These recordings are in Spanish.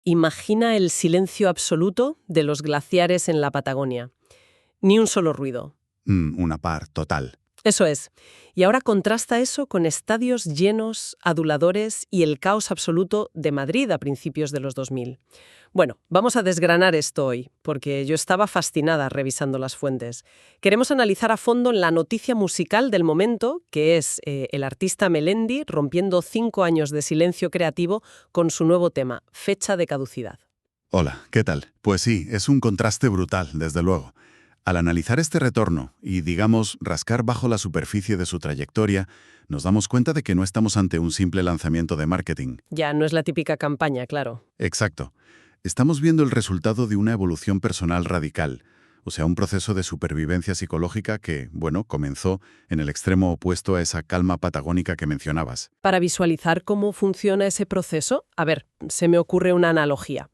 Imagina el silencio absoluto de los glaciares en la Patagonia. Ni un solo ruido. Una par total. Eso es. Y ahora contrasta eso con estadios llenos, aduladores y el caos absoluto de Madrid a principios de los 2000. Bueno, vamos a desgranar esto hoy, porque yo estaba fascinada revisando las fuentes. Queremos analizar a fondo la noticia musical del momento, que es el artista Melendi rompiendo 5 años de silencio creativo con su nuevo tema, Fecha de caducidad. Hola, ¿qué tal? Pues sí, es un contraste brutal, desde luego. Al analizar este retorno y, digamos, rascar bajo la superficie de su trayectoria, nos damos cuenta de que no estamos ante un simple lanzamiento de marketing. Ya no es la típica campaña, claro. Exacto. Estamos viendo el resultado de una evolución personal radical, o sea, un proceso de supervivencia psicológica que, bueno, comenzó en el extremo opuesto a esa calma patagónica que mencionabas. Para visualizar cómo funciona ese proceso, a ver, se me ocurre una analogía.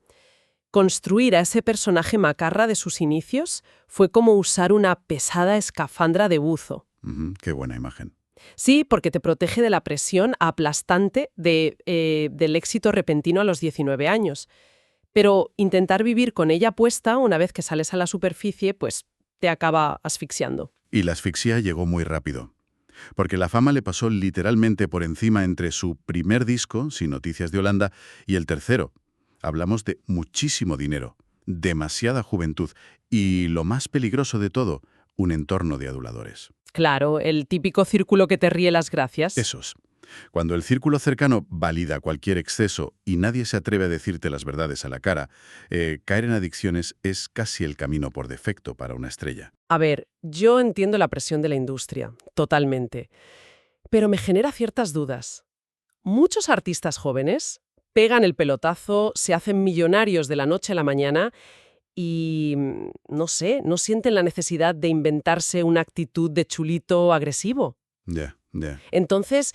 Construir a ese personaje macarra de sus inicios fue como usar una pesada escafandra de buzo. Qué buena imagen. Sí, porque te protege de la presión aplastante del éxito repentino a los 19 años. Pero intentar vivir con ella puesta una vez que sales a la superficie, pues te acaba asfixiando. Y la asfixia llegó muy rápido, porque la fama le pasó literalmente por encima entre su primer disco, Sin Noticias de Holanda, y el tercero. Hablamos de muchísimo dinero, demasiada juventud y, lo más peligroso de todo, un entorno de aduladores. Claro, el típico círculo que te ríe las gracias. Esos. Cuando el círculo cercano valida cualquier exceso y nadie se atreve a decirte las verdades a la cara, caer en adicciones es casi el camino por defecto para una estrella. A ver, yo entiendo la presión de la industria, totalmente. Pero me genera ciertas dudas. Muchos artistas jóvenes pegan el pelotazo, se hacen millonarios de la noche a la mañana y, no sé, no sienten la necesidad de inventarse una actitud de chulito agresivo. Ya. Entonces,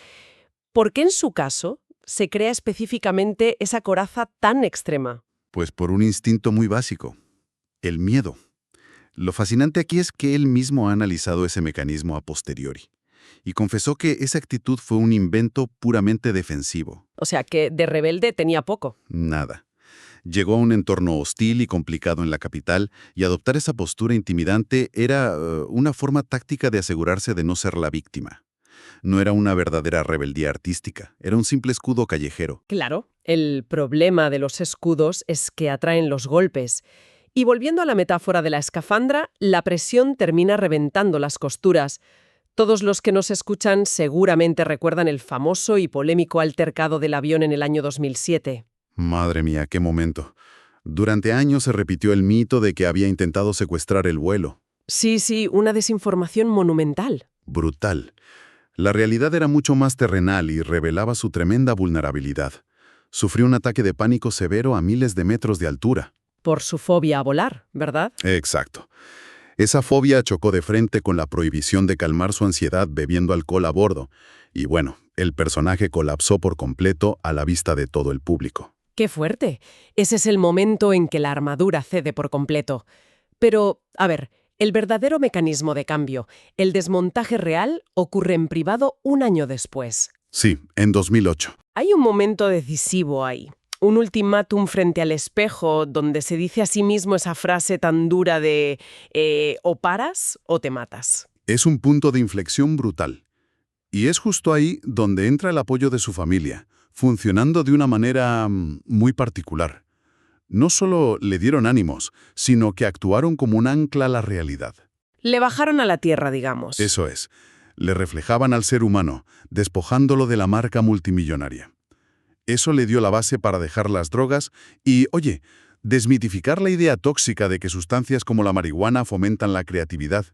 ¿por qué en su caso se crea específicamente esa coraza tan extrema? Pues por un instinto muy básico, el miedo. Lo fascinante aquí es que él mismo ha analizado ese mecanismo a posteriori y confesó que esa actitud fue un invento puramente defensivo. O sea, que de rebelde tenía poco. Nada. Llegó a un entorno hostil y complicado en la capital y adoptar esa postura intimidante era una forma táctica de asegurarse de no ser la víctima. No era una verdadera rebeldía artística, era un simple escudo callejero. Claro, el problema de los escudos es que atraen los golpes. Y volviendo a la metáfora de la escafandra, la presión termina reventando las costuras. Todos los que nos escuchan seguramente recuerdan el famoso y polémico altercado del avión en el año 2007. Madre mía, qué momento. Durante años se repitió el mito de que había intentado secuestrar el vuelo. Sí, una desinformación monumental. Brutal. La realidad era mucho más terrenal y revelaba su tremenda vulnerabilidad. Sufrió un ataque de pánico severo a miles de metros de altura. Por su fobia a volar, ¿verdad? Exacto. Esa fobia chocó de frente con la prohibición de calmar su ansiedad bebiendo alcohol a bordo. Y bueno, el personaje colapsó por completo a la vista de todo el público. ¡Qué fuerte! Ese es el momento en que la armadura cede por completo. Pero, a ver, el verdadero mecanismo de cambio, el desmontaje real, ocurre en privado un año después. Sí, en 2008. Hay un momento decisivo ahí. Un ultimátum frente al espejo donde se dice a sí mismo esa frase tan dura de o paras o te matas. Es un punto de inflexión brutal. Y es justo ahí donde entra el apoyo de su familia, funcionando de una manera muy particular. No solo le dieron ánimos, sino que actuaron como un ancla a la realidad. Le bajaron a la tierra, digamos. Eso es. Le reflejaban al ser humano, despojándolo de la marca multimillonaria. Eso le dio la base para dejar las drogas y, oye, desmitificar la idea tóxica de que sustancias como la marihuana fomentan la creatividad.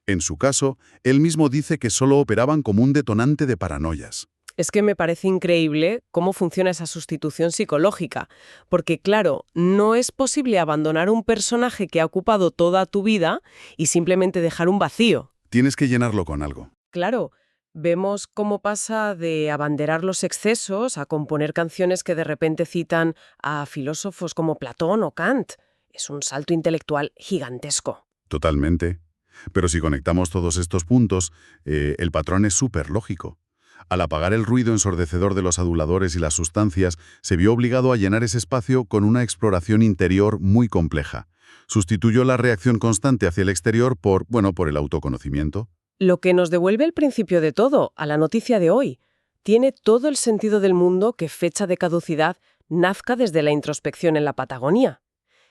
En su caso, él mismo dice que solo operaban como un detonante de paranoias. Es que me parece increíble cómo funciona esa sustitución psicológica, porque claro, no es posible abandonar un personaje que ha ocupado toda tu vida y simplemente dejar un vacío. Tienes que llenarlo con algo. Claro, vemos cómo pasa de abanderar los excesos a componer canciones que de repente citan a filósofos como Platón o Kant. Es un salto intelectual gigantesco. Totalmente. Pero si conectamos todos estos puntos, el patrón es súper lógico. Al apagar el ruido ensordecedor de los aduladores y las sustancias, se vio obligado a llenar ese espacio con una exploración interior muy compleja. Sustituyó la reacción constante hacia el exterior por el autoconocimiento. Lo que nos devuelve el principio de todo, a la noticia de hoy. Tiene todo el sentido del mundo que fecha de caducidad nazca desde la introspección en la Patagonia.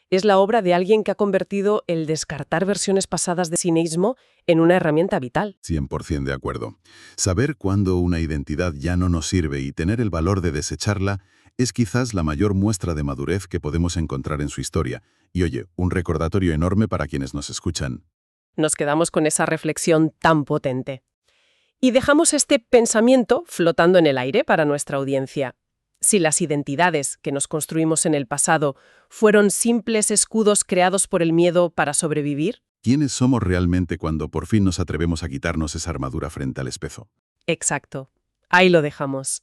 Es la obra de alguien que ha convertido el descartar versiones pasadas de sí mismo en una herramienta vital. 100% de acuerdo. Saber cuándo una identidad ya no nos sirve y tener el valor de desecharla es quizás la mayor muestra de madurez que podemos encontrar en su historia. Y oye, un recordatorio enorme para quienes nos escuchan. Nos quedamos con esa reflexión tan potente. Y dejamos este pensamiento flotando en el aire para nuestra audiencia. Si las identidades que nos construimos en el pasado fueron simples escudos creados por el miedo para sobrevivir. ¿Quiénes somos realmente cuando por fin nos atrevemos a quitarnos esa armadura frente al espejo? Exacto. Ahí lo dejamos.